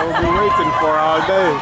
we'll be waiting for all day.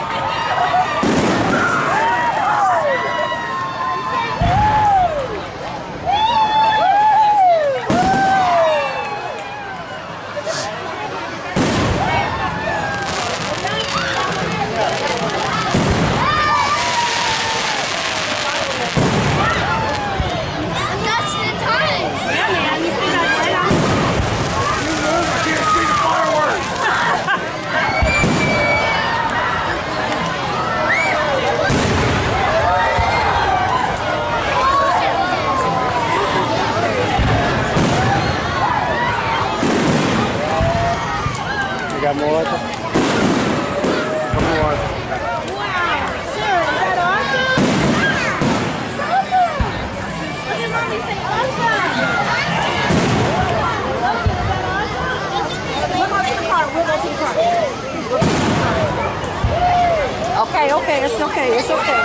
Got more water? Some more water. Wow, sir, is that awesome? Awesome! Look at mommy say awesome! Logan, is that awesome? We'll go to the car, we'll go to the car. Okay, okay, it's okay, it's okay.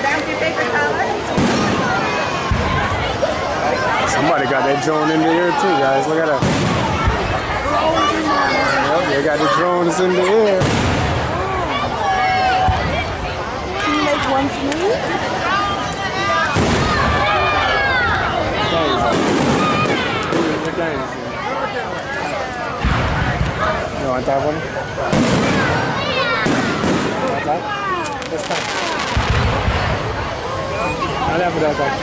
That's your favorite color? Somebody got that drone in the air too, guys. Look at that. Yep, they got the drones in the air. Can you make one for me? You want that one? Want that? This time. I'll have that one.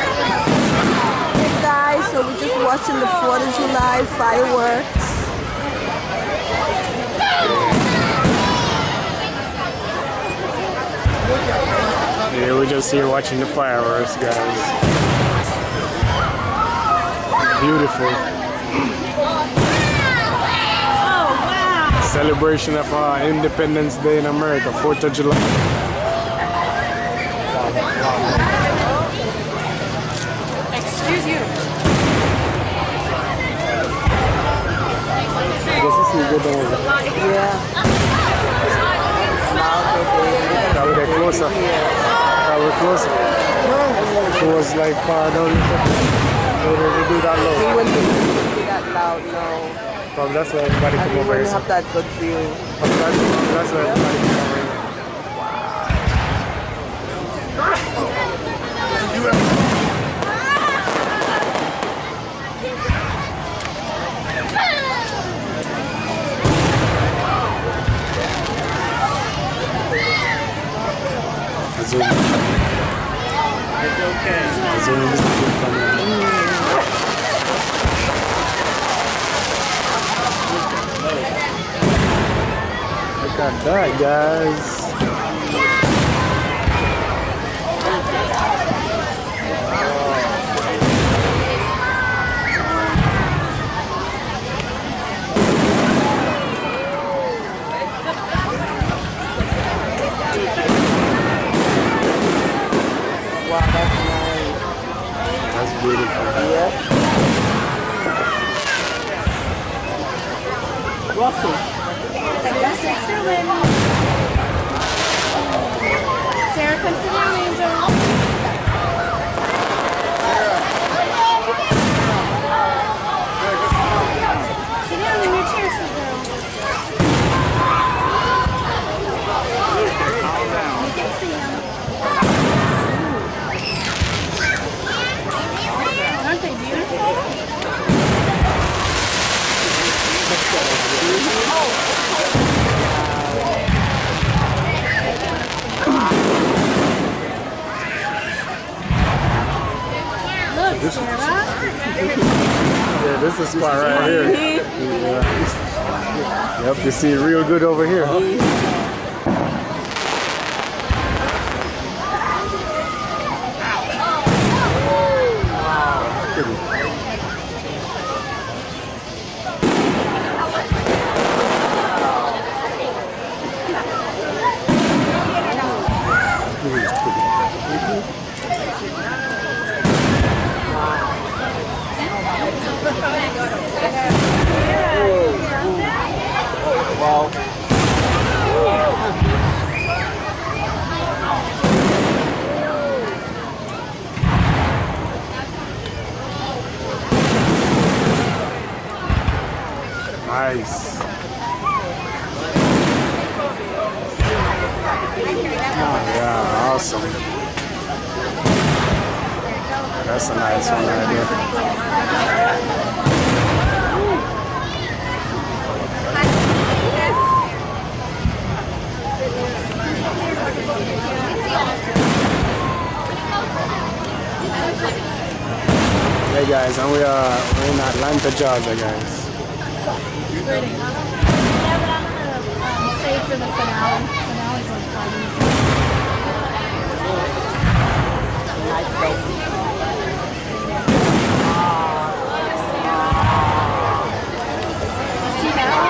Guys, so we're just watching the 4th of July fireworks. Yeah, we're just here watching the fireworks, guys. Beautiful. Oh, wow. Celebration of Independence Day in America, 4th of July. Excuse you. Yeah. Now we're closer. Now we're closer. It was like far down. They do that low. We wouldn't do that loud, no. Probably that's why everybody And come we over wouldn't here. have that good view. That's why everybody come over here. Zoom. It's okay. Zoom is good for me. Look at that, guys. Wow, that's nice. That's beautiful. Yep. Russell. That's Sister Lynn. Sarah, come sit down, Angel. Sit down in your chair, sit down. You can see him. Aren't they beautiful? Look, Sarah. Yeah, this is spot right here. Yeah. Yep, you see it real good over here. Wow. Nice. Yeah, awesome. That's a nice one right there. Hey guys, and we're in Atlanta, Georgia, guys. Yeah, but I'm gonna save for the finale. Finale's like 5 minutes. See that one?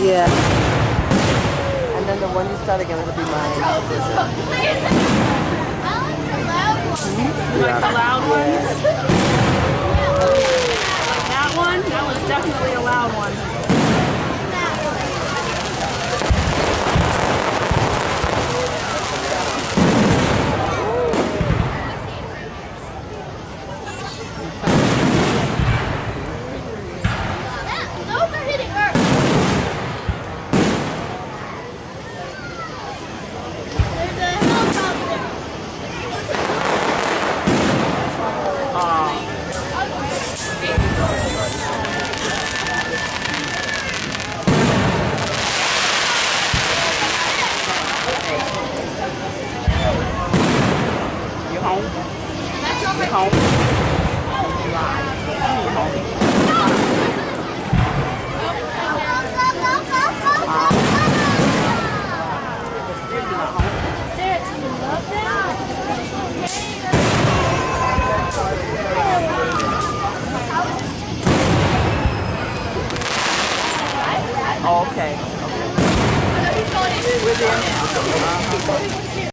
Yeah. And then the one you start again will be mine. Like the loud ones? That one? That was definitely a loud one.